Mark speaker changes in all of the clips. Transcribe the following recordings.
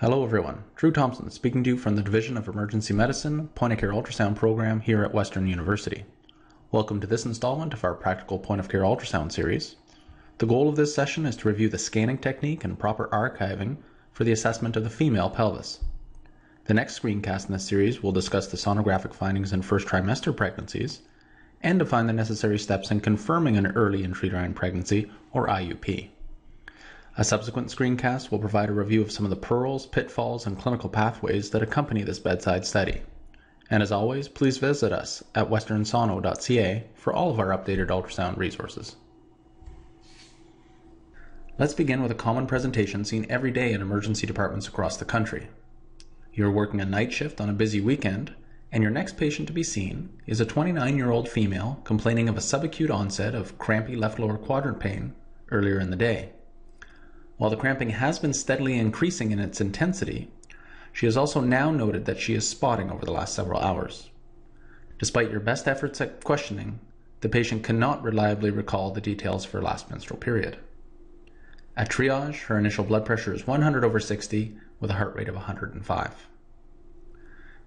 Speaker 1: Hello everyone, Drew Thompson speaking to you from the Division of Emergency Medicine Point-of-Care Ultrasound program here at Western University. Welcome to this installment of our Practical Point-of-Care Ultrasound series. The goal of this session is to review the scanning technique and proper archiving for the assessment of the female pelvis. The next screencast in this series will discuss the sonographic findings in first trimester pregnancies and define the necessary steps in confirming an early intrauterine pregnancy or IUP. A subsequent screencast will provide a review of some of the pearls, pitfalls, and clinical pathways that accompany this bedside study. And as always, please visit us at westernsono.ca for all of our updated ultrasound resources. Let's begin with a common presentation seen every day in emergency departments across the country. You're working a night shift on a busy weekend, and your next patient to be seen is a 29-year-old female complaining of a subacute onset of crampy left lower quadrant pain earlier in the day. While the cramping has been steadily increasing in its intensity, she has also now noted that she is spotting over the last several hours. Despite your best efforts at questioning, the patient cannot reliably recall the details of her last menstrual period. At triage, her initial blood pressure is 100/60 with a heart rate of 105.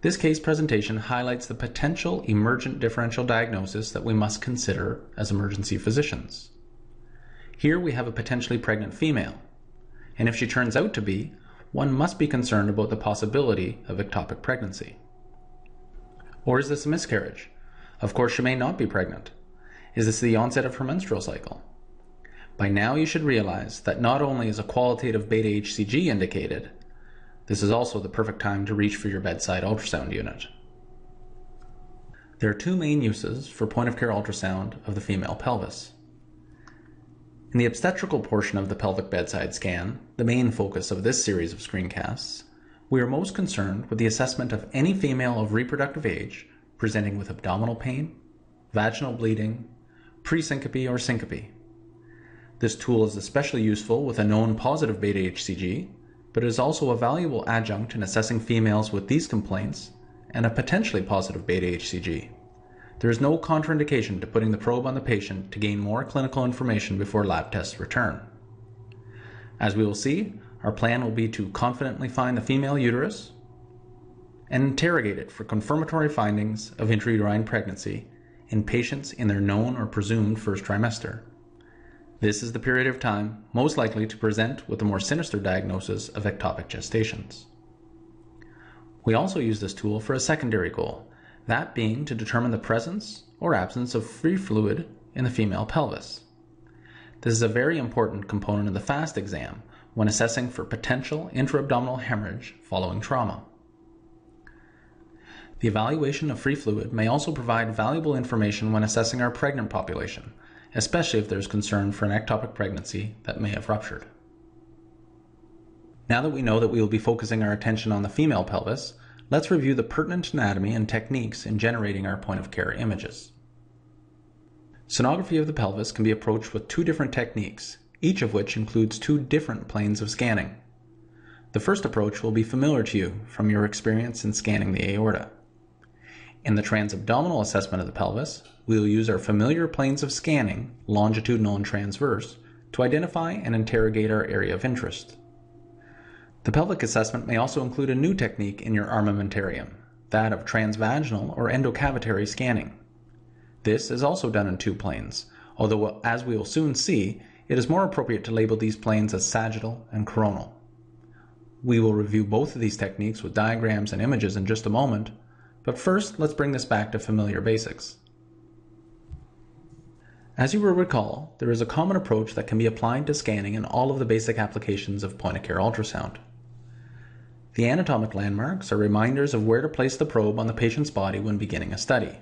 Speaker 1: This case presentation highlights the potential emergent differential diagnosis that we must consider as emergency physicians. Here we have a potentially pregnant female, and if she turns out to be, one must be concerned about the possibility of ectopic pregnancy. Or is this a miscarriage? Of course, she may not be pregnant. Is this the onset of her menstrual cycle? By now you should realize that not only is a qualitative beta HCG indicated, this is also the perfect time to reach for your bedside ultrasound unit. There are two main uses for point-of-care ultrasound of the female pelvis. In the obstetrical portion of the pelvic bedside scan, the main focus of this series of screencasts, we are most concerned with the assessment of any female of reproductive age presenting with abdominal pain, vaginal bleeding, presyncope or syncope. This tool is especially useful with a known positive beta HCG, but it is also a valuable adjunct in assessing females with these complaints and a potentially positive beta HCG. There is no contraindication to putting the probe on the patient to gain more clinical information before lab tests return. As we will see, our plan will be to confidently find the female uterus and interrogate it for confirmatory findings of intrauterine pregnancy in patients in their known or presumed first trimester. This is the period of time most likely to present with a more sinister diagnosis of ectopic gestations. We also use this tool for a secondary goal, that being to determine the presence or absence of free fluid in the female pelvis. This is a very important component of the FAST exam when assessing for potential intra-abdominal hemorrhage following trauma. The evaluation of free fluid may also provide valuable information when assessing our pregnant population, especially if there is concern for an ectopic pregnancy that may have ruptured. Now that we know that we will be focusing our attention on the female pelvis, let's review the pertinent anatomy and techniques in generating our point-of-care images. Sonography of the pelvis can be approached with two different techniques, each of which includes two different planes of scanning. The first approach will be familiar to you from your experience in scanning the aorta. In the transabdominal assessment of the pelvis, we will use our familiar planes of scanning, longitudinal and transverse, to identify and interrogate our area of interest. The pelvic assessment may also include a new technique in your armamentarium, that of transvaginal or endocavitary scanning. This is also done in two planes, although as we will soon see, it is more appropriate to label these planes as sagittal and coronal. We will review both of these techniques with diagrams and images in just a moment, but first let's bring this back to familiar basics. As you will recall, there is a common approach that can be applied to scanning in all of the basic applications of point-of-care ultrasound. The anatomic landmarks are reminders of where to place the probe on the patient's body when beginning a study.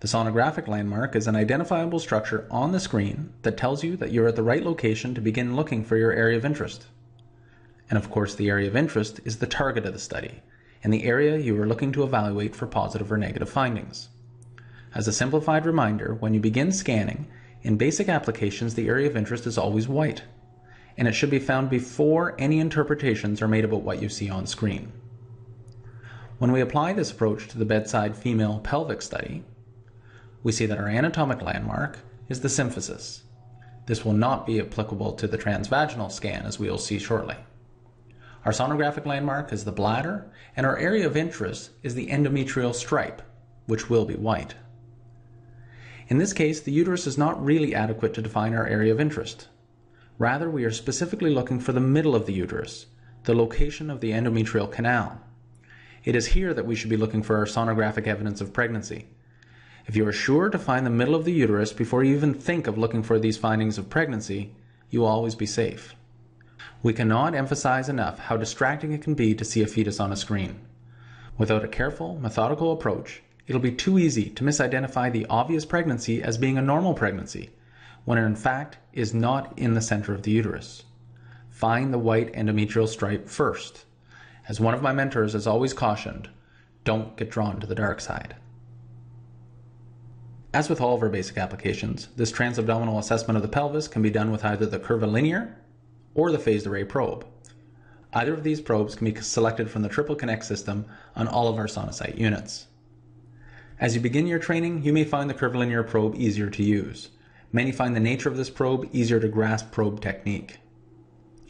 Speaker 1: The sonographic landmark is an identifiable structure on the screen that tells you that you're at the right location to begin looking for your area of interest. And of course, the area of interest is the target of the study, and the area you are looking to evaluate for positive or negative findings. As a simplified reminder, when you begin scanning, in basic applications the area of interest is always white, and it should be found before any interpretations are made about what you see on screen. When we apply this approach to the bedside female pelvic study, we see that our anatomic landmark is the symphysis. This will not be applicable to the transvaginal scan, as we will see shortly. Our sonographic landmark is the bladder, and our area of interest is the endometrial stripe, which will be white. In this case, the uterus is not really adequate to define our area of interest. Rather, we are specifically looking for the middle of the uterus, the location of the endometrial canal. It is here that we should be looking for our sonographic evidence of pregnancy. If you are sure to find the middle of the uterus before you even think of looking for these findings of pregnancy, you will always be safe. We cannot emphasize enough how distracting it can be to see a fetus on a screen. Without a careful, methodical approach, it'll be too easy to misidentify the obvious pregnancy as being a normal pregnancy, when it in fact is not in the center of the uterus. Find the white endometrial stripe first. As one of my mentors has always cautioned, don't get drawn to the dark side. As with all of our basic applications, this transabdominal assessment of the pelvis can be done with either the curvilinear or the phased array probe. Either of these probes can be selected from the Triple Connect system on all of our Sonosite units. As you begin your training, you may find the curvilinear probe easier to use. Many find the nature of this probe easier to grasp probe technique.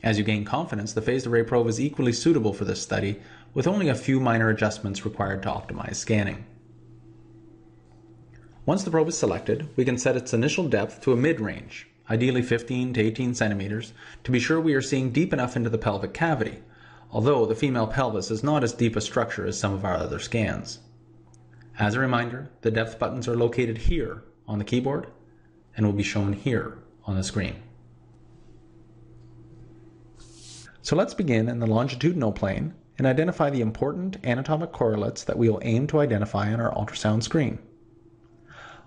Speaker 1: As you gain confidence, the phased array probe is equally suitable for this study, with only a few minor adjustments required to optimize scanning. Once the probe is selected, we can set its initial depth to a mid-range, ideally 15 to 18 centimeters, to be sure we are seeing deep enough into the pelvic cavity, although the female pelvis is not as deep a structure as some of our other scans. As a reminder, the depth buttons are located here on the keyboard and will be shown here on the screen. So let's begin in the longitudinal plane and identify the important anatomic correlates that we will aim to identify on our ultrasound screen.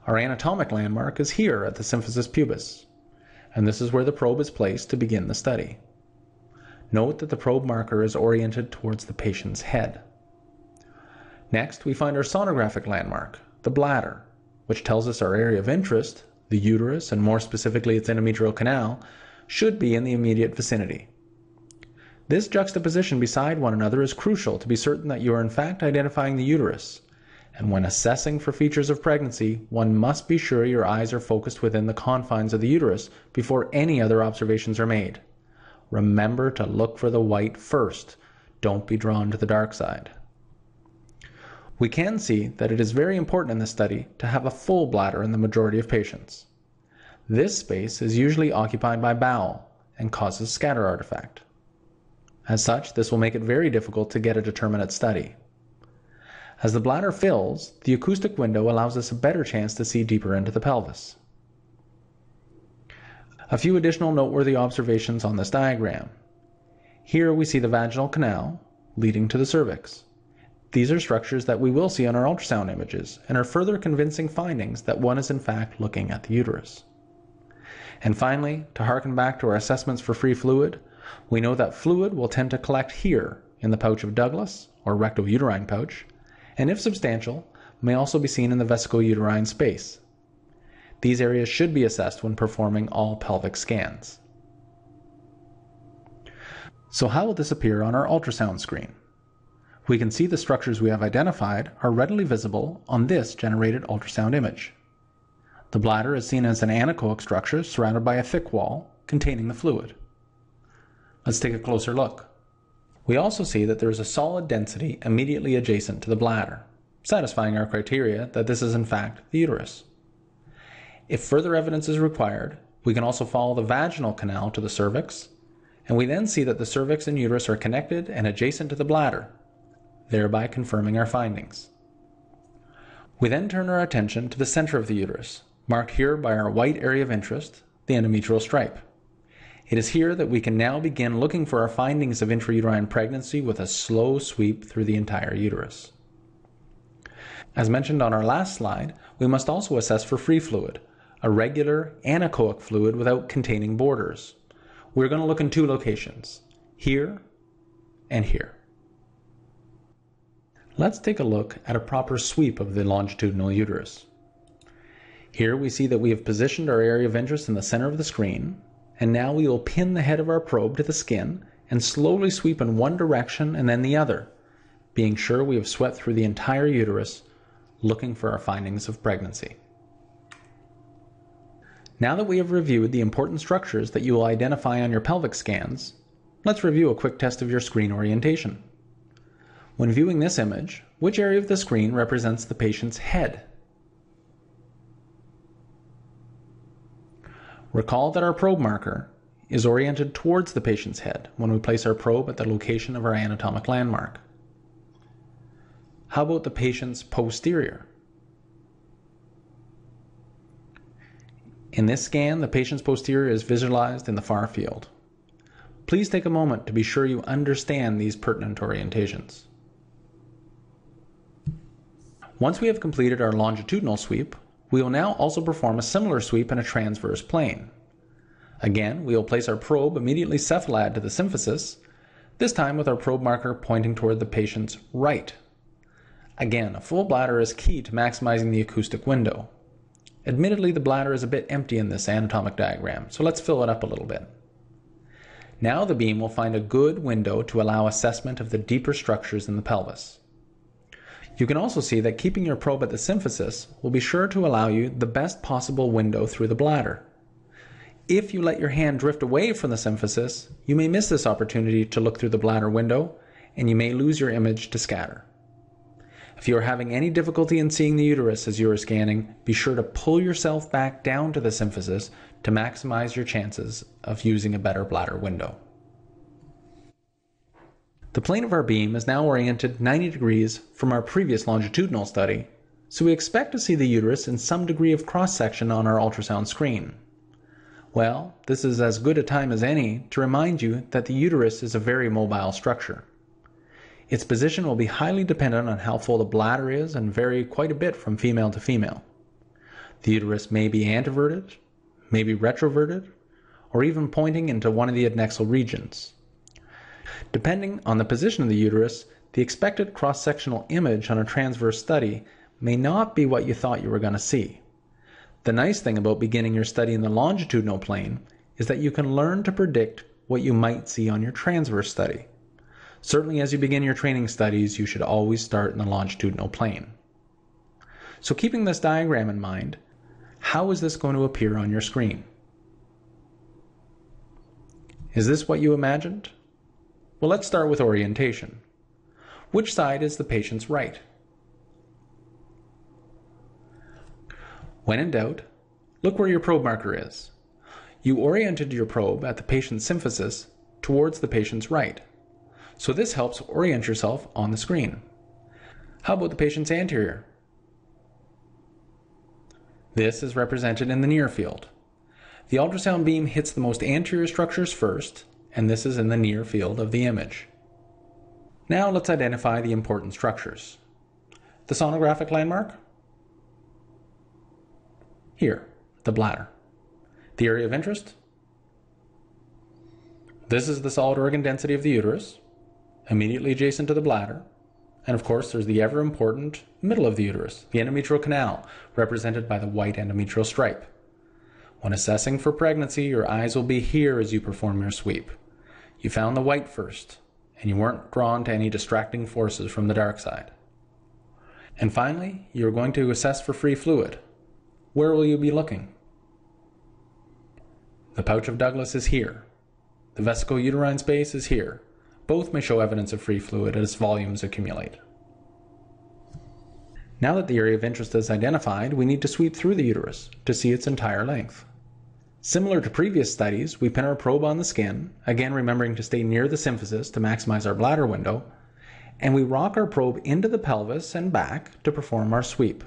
Speaker 1: Our anatomic landmark is here at the symphysis pubis, and this is where the probe is placed to begin the study. Note that the probe marker is oriented towards the patient's head. Next, we find our sonographic landmark, the bladder, which tells us our area of interest, the uterus, and more specifically its endometrial canal, should be in the immediate vicinity. This juxtaposition beside one another is crucial to be certain that you are in fact identifying the uterus, and when assessing for features of pregnancy, one must be sure your eyes are focused within the confines of the uterus before any other observations are made. Remember to look for the white first. Don't be drawn to the dark side. We can see that it is very important in this study to have a full bladder in the majority of patients. This space is usually occupied by bowel and causes scatter artifact. As such, this will make it very difficult to get a determinate study. As the bladder fills, the acoustic window allows us a better chance to see deeper into the pelvis. A few additional noteworthy observations on this diagram. Here we see the vaginal canal leading to the cervix. These are structures that we will see on our ultrasound images and are further convincing findings that one is in fact looking at the uterus. And finally, to harken back to our assessments for free fluid, we know that fluid will tend to collect here in the pouch of Douglas, or rectouterine pouch, and if substantial, may also be seen in the vesicouterine space. These areas should be assessed when performing all pelvic scans. So how will this appear on our ultrasound screen? We can see the structures we have identified are readily visible on this generated ultrasound image. The bladder is seen as an anechoic structure surrounded by a thick wall containing the fluid. Let's take a closer look. We also see that there is a solid density immediately adjacent to the bladder, satisfying our criteria that this is in fact the uterus. If further evidence is required, we can also follow the vaginal canal to the cervix, and we then see that the cervix and uterus are connected and adjacent to the bladder, thereby confirming our findings. We then turn our attention to the center of the uterus, marked here by our white area of interest, the endometrial stripe. It is here that we can now begin looking for our findings of intrauterine pregnancy with a slow sweep through the entire uterus. As mentioned on our last slide, we must also assess for free fluid, a regular anechoic fluid without containing borders. We're going to look in two locations, here and here. Let's take a look at a proper sweep of the longitudinal uterus. Here we see that we have positioned our area of interest in the center of the screen, and now we will pin the head of our probe to the skin and slowly sweep in one direction and then the other, being sure we have swept through the entire uterus, looking for our findings of pregnancy. Now that we have reviewed the important structures that you will identify on your pelvic scans, Let's review a quick test of your screen orientation. When viewing this image, which area of the screen represents the patient's head? Recall that our probe marker is oriented towards the patient's head when we place our probe at the location of our anatomic landmark. How about the patient's posterior? In this scan, the patient's posterior is visualized in the far field. Please take a moment to be sure you understand these pertinent orientations. Once we have completed our longitudinal sweep, we will now also perform a similar sweep in a transverse plane. Again, we will place our probe immediately cephalad to the symphysis, this time with our probe marker pointing toward the patient's right. Again, a full bladder is key to maximizing the acoustic window. Admittedly, the bladder is a bit empty in this anatomic diagram, so let's fill it up a little bit. Now the beam will find a good window to allow assessment of the deeper structures in the pelvis. You can also see that keeping your probe at the symphysis will be sure to allow you the best possible window through the bladder. If you let your hand drift away from the symphysis, you may miss this opportunity to look through the bladder window, and you may lose your image to scatter. If you are having any difficulty in seeing the uterus as you are scanning, be sure to pull yourself back down to the symphysis to maximize your chances of using a better bladder window. The plane of our beam is now oriented 90 degrees from our previous longitudinal study, so we expect to see the uterus in some degree of cross-section on our ultrasound screen. Well, this is as good a time as any to remind you that the uterus is a very mobile structure. Its position will be highly dependent on how full the bladder is and vary quite a bit from female to female. The uterus may be anteverted, may be retroverted, or even pointing into one of the adnexal regions. Depending on the position of the uterus, the expected cross-sectional image on a transverse study may not be what you thought you were going to see. The nice thing about beginning your study in the longitudinal plane is that you can learn to predict what you might see on your transverse study. Certainly as you begin your training studies, you should always start in the longitudinal plane. So keeping this diagram in mind, how is this going to appear on your screen? Is this what you imagined? Well, let's start with orientation. Which side is the patient's right? When in doubt, look where your probe marker is. You oriented your probe at the patient's symphysis towards the patient's right, so this helps orient yourself on the screen. How about the patient's anterior? This is represented in the near field. The ultrasound beam hits the most anterior structures first, and this is in the near field of the image. Now let's identify the important structures. The sonographic landmark? Here, the bladder. The area of interest? This is the solid organ density of the uterus, immediately adjacent to the bladder. And of course, there's the ever important middle of the uterus, the endometrial canal, represented by the white endometrial stripe. When assessing for pregnancy, your eyes will be here as you perform your sweep. You found the white first, and you weren't drawn to any distracting forces from the dark side. And finally, you're going to assess for free fluid. Where will you be looking? The pouch of Douglas is here. The vesicouterine space is here. Both may show evidence of free fluid as volumes accumulate. Now that the area of interest is identified, we need to sweep through the uterus to see its entire length. Similar to previous studies, we pin our probe on the skin, again remembering to stay near the symphysis to maximize our bladder window, and we rock our probe into the pelvis and back to perform our sweep.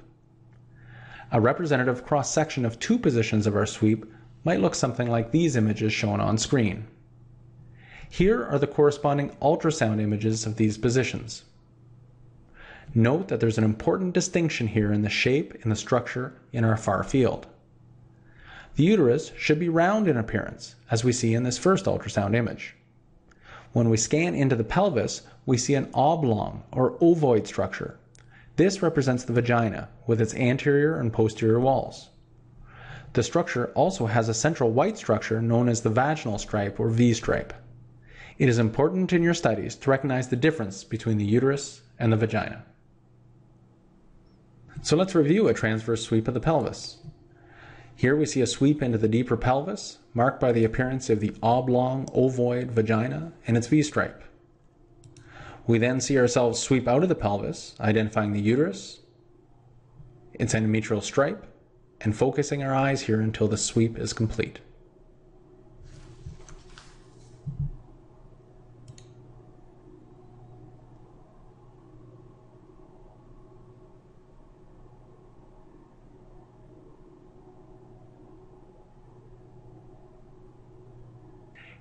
Speaker 1: A representative cross-section of two positions of our sweep might look something like these images shown on screen. Here are the corresponding ultrasound images of these positions. Note that there's an important distinction here in the shape and the structure in our far field. The uterus should be round in appearance, as we see in this first ultrasound image. When we scan into the pelvis, we see an oblong or ovoid structure. This represents the vagina with its anterior and posterior walls. The structure also has a central white structure known as the vaginal stripe or V-stripe. It is important in your studies to recognize the difference between the uterus and the vagina. So let's review a transverse sweep of the pelvis. Here we see a sweep into the deeper pelvis, marked by the appearance of the oblong ovoid vagina and its V-stripe. We then see ourselves sweep out of the pelvis, identifying the uterus, its endometrial stripe, and focusing our eyes here until the sweep is complete.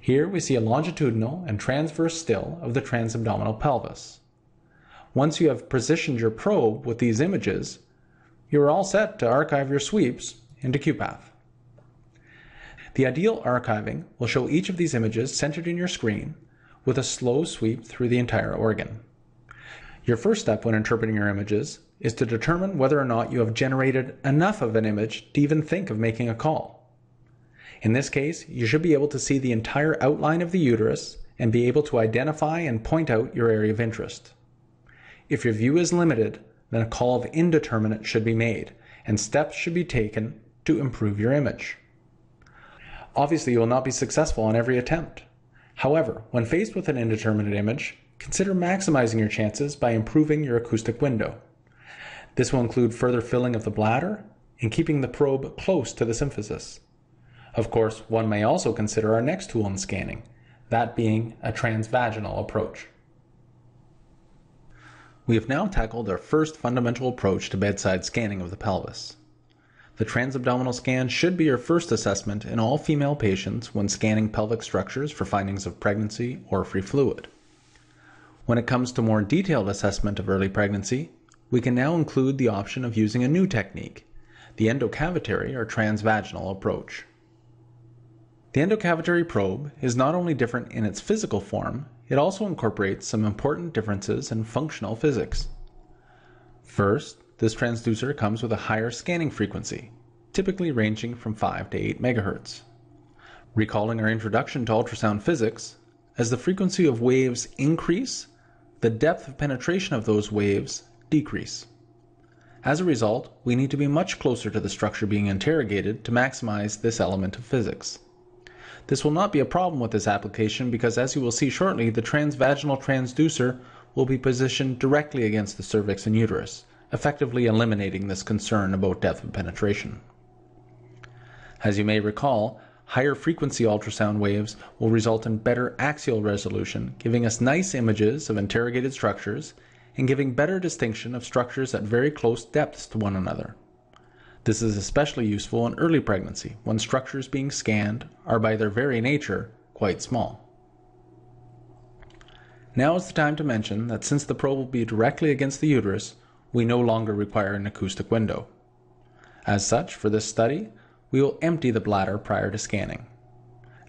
Speaker 1: Here we see a longitudinal and transverse still of the transabdominal pelvis. Once you have positioned your probe with these images, you are all set to archive your sweeps into QPath. The ideal archiving will show each of these images centered in your screen with a slow sweep through the entire organ. Your first step when interpreting your images is to determine whether or not you have generated enough of an image to even think of making a call. In this case, you should be able to see the entire outline of the uterus and be able to identify and point out your area of interest. If your view is limited, then a call of indeterminate should be made, and steps should be taken to improve your image. Obviously, you will not be successful on every attempt. However, when faced with an indeterminate image, consider maximizing your chances by improving your acoustic window. This will include further filling of the bladder and keeping the probe close to the symphysis. Of course, one may also consider our next tool in scanning, that being a transvaginal approach. We have now tackled our first fundamental approach to bedside scanning of the pelvis. The transabdominal scan should be your first assessment in all female patients when scanning pelvic structures for findings of pregnancy or free fluid. When it comes to more detailed assessment of early pregnancy, we can now include the option of using a new technique, the endocavitary or transvaginal approach. The endocavitary probe is not only different in its physical form, it also incorporates some important differences in functional physics. First, this transducer comes with a higher scanning frequency, typically ranging from 5 to 8 MHz. Recalling our introduction to ultrasound physics, as the frequency of waves increase, the depth of penetration of those waves decrease. As a result, we need to be much closer to the structure being interrogated to maximize this element of physics. This will not be a problem with this application because, as you will see shortly, the transvaginal transducer will be positioned directly against the cervix and uterus, effectively eliminating this concern about depth of penetration. As you may recall, higher frequency ultrasound waves will result in better axial resolution, giving us nice images of interrogated structures and giving better distinction of structures at very close depths to one another. This is especially useful in early pregnancy, when structures being scanned are by their very nature quite small. Now is the time to mention that since the probe will be directly against the uterus, we no longer require an acoustic window. As such, for this study, we will empty the bladder prior to scanning.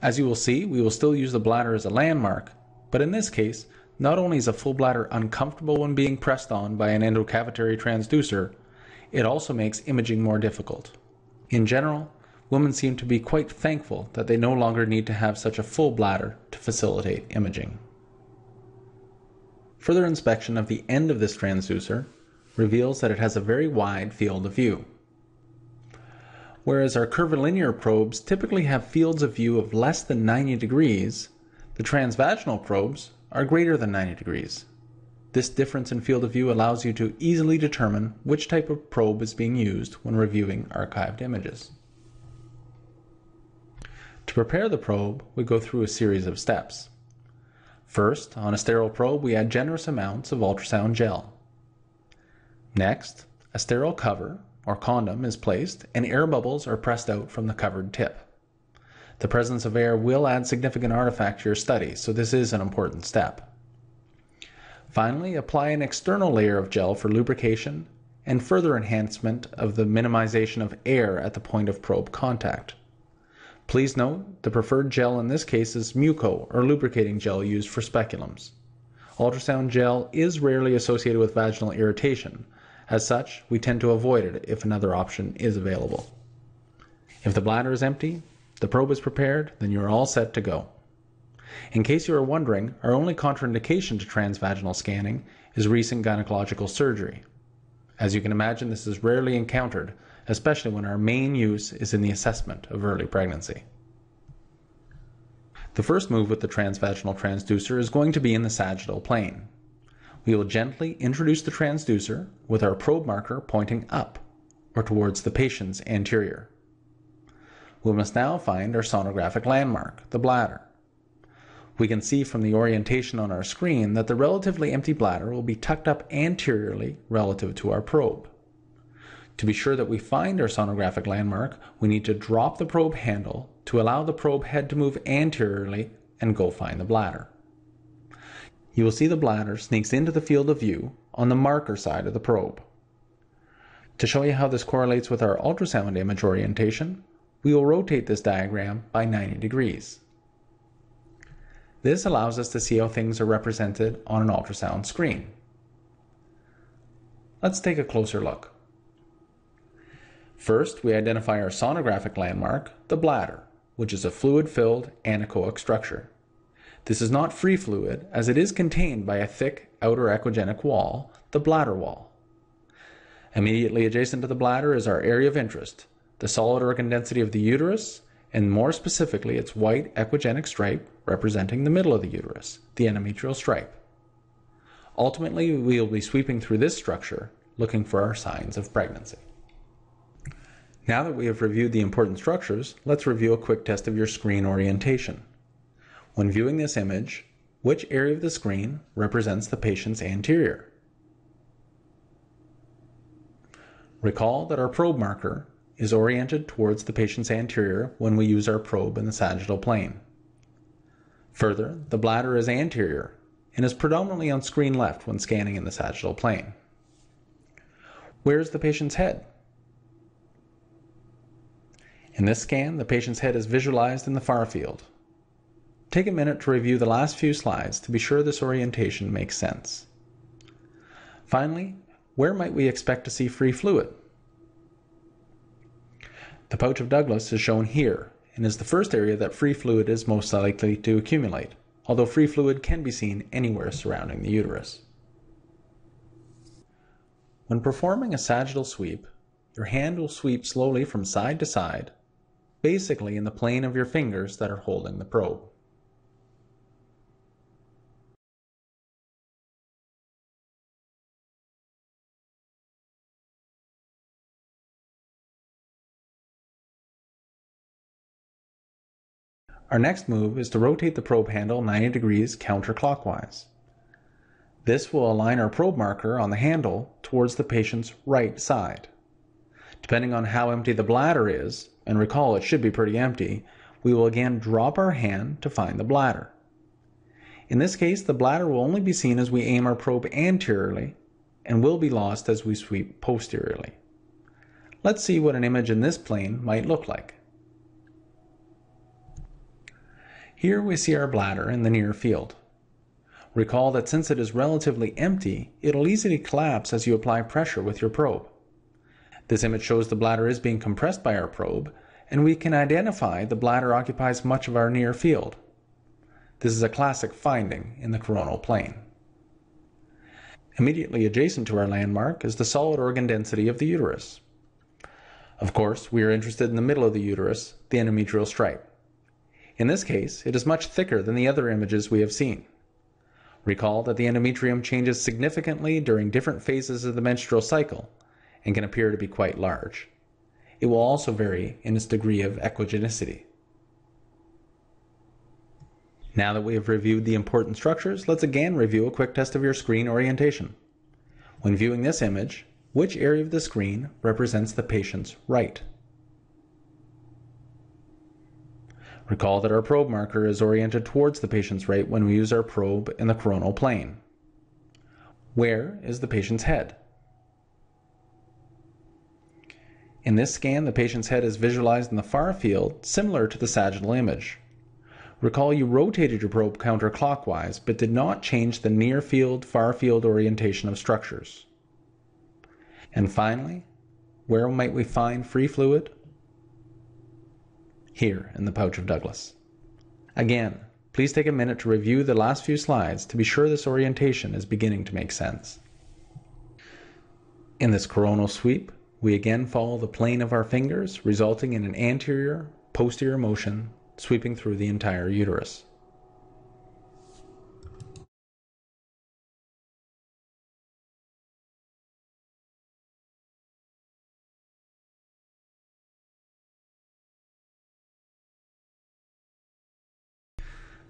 Speaker 1: As you will see, we will still use the bladder as a landmark, but in this case, not only is a full bladder uncomfortable when being pressed on by an endocavitary transducer, it also makes imaging more difficult. In general, women seem to be quite thankful that they no longer need to have such a full bladder to facilitate imaging. Further inspection of the end of this transducer reveals that it has a very wide field of view. Whereas our curvilinear probes typically have fields of view of less than 90 degrees, the transvaginal probes are greater than 90 degrees. This difference in field of view allows you to easily determine which type of probe is being used when reviewing archived images. To prepare the probe, we go through a series of steps. First, on a sterile probe, we add generous amounts of ultrasound gel. Next, a sterile cover, or condom, is placed and air bubbles are pressed out from the covered tip. The presence of air will add significant artifact to your study, so this is an important step. Finally, apply an external layer of gel for lubrication and further enhancement of the minimization of air at the point of probe contact. Please note, the preferred gel in this case is muco, or lubricating gel used for speculums. Ultrasound gel is rarely associated with vaginal irritation. As such, we tend to avoid it if another option is available. If the bladder is empty, the probe is prepared, then you are all set to go. In case you are wondering, our only contraindication to transvaginal scanning is recent gynecological surgery. As you can imagine, this is rarely encountered, especially when our main use is in the assessment of early pregnancy. The first move with the transvaginal transducer is going to be in the sagittal plane. We will gently introduce the transducer with our probe marker pointing up, or towards the patient's anterior. We must now find our sonographic landmark, the bladder. We can see from the orientation on our screen that the relatively empty bladder will be tucked up anteriorly relative to our probe. To be sure that we find our sonographic landmark, we need to drop the probe handle to allow the probe head to move anteriorly and go find the bladder. You will see the bladder sneaks into the field of view on the marker side of the probe. To show you how this correlates with our ultrasound image orientation, we will rotate this diagram by 90 degrees. This allows us to see how things are represented on an ultrasound screen. Let's take a closer look. First, we identify our sonographic landmark, the bladder, which is a fluid-filled anechoic structure. This is not free fluid, as it is contained by a thick outer echogenic wall, the bladder wall. Immediately adjacent to the bladder is our area of interest, the solid organ density of the uterus, and more specifically its white echogenic stripe representing the middle of the uterus, the endometrial stripe. Ultimately, we will be sweeping through this structure, looking for our signs of pregnancy. Now that we have reviewed the important structures, let's review a quick test of your screen orientation. When viewing this image, which area of the screen represents the patient's anterior? Recall that our probe marker is oriented towards the patient's anterior when we use our probe in the sagittal plane. Further, the bladder is anterior and is predominantly on screen left when scanning in the sagittal plane. Where is the patient's head? In this scan, the patient's head is visualized in the far field. Take a minute to review the last few slides to be sure this orientation makes sense. Finally, where might we expect to see free fluid? The pouch of Douglas is shown here and is the first area that free fluid is most likely to accumulate, although free fluid can be seen anywhere surrounding the uterus. When performing a sagittal sweep, your hand will sweep slowly from side to side, basically in the plane of your fingers that are holding the probe. Our next move is to rotate the probe handle 90 degrees counterclockwise. This will align our probe marker on the handle towards the patient's right side. Depending on how empty the bladder is, and recall it should be pretty empty, we will again drop our hand to find the bladder. In this case, the bladder will only be seen as we aim our probe anteriorly and will be lost as we sweep posteriorly. Let's see what an image in this plane might look like. Here we see our bladder in the near field. Recall that since it is relatively empty, it'll easily collapse as you apply pressure with your probe. This image shows the bladder is being compressed by our probe, and we can identify the bladder occupies much of our near field. This is a classic finding in the coronal plane. Immediately adjacent to our landmark is the solid organ density of the uterus. Of course, we are interested in the middle of the uterus, the endometrial stripe. In this case, it is much thicker than the other images we have seen. Recall that the endometrium changes significantly during different phases of the menstrual cycle and can appear to be quite large. It will also vary in its degree of echogenicity. Now that we have reviewed the important structures, let's again review a quick test of your screen orientation. When viewing this image, which area of the screen represents the patient's right? Recall that our probe marker is oriented towards the patient's right when we use our probe in the coronal plane. Where is the patient's head? In this scan, the patient's head is visualized in the far field, similar to the sagittal image. Recall you rotated your probe counterclockwise, but did not change the near field, far field orientation of structures. And finally, where might we find free fluid? Here in the pouch of Douglas. Again, please take a minute to review the last few slides to be sure this orientation is beginning to make sense. In this coronal sweep, we again follow the plane of our fingers, resulting in an anterior, posterior motion sweeping through the entire uterus.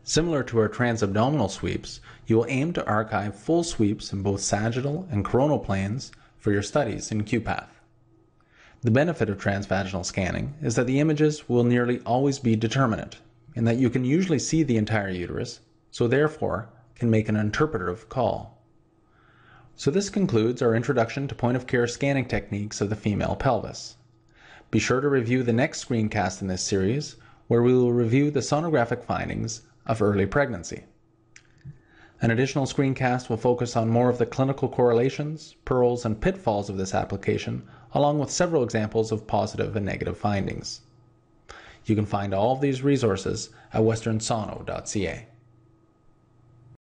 Speaker 1: Similar to our transabdominal sweeps, you will aim to archive full sweeps in both sagittal and coronal planes for your studies in QPath. The benefit of transvaginal scanning is that the images will nearly always be determinate, in that you can usually see the entire uterus, so therefore can make an interpretive call. So this concludes our introduction to point-of-care scanning techniques of the female pelvis. Be sure to review the next screencast in this series, where we will review the sonographic findings of early pregnancy. An additional screencast will focus on more of the clinical correlations, pearls, and pitfalls of this application, along with several examples of positive and negative findings. You can find all of these resources at westernsono.ca.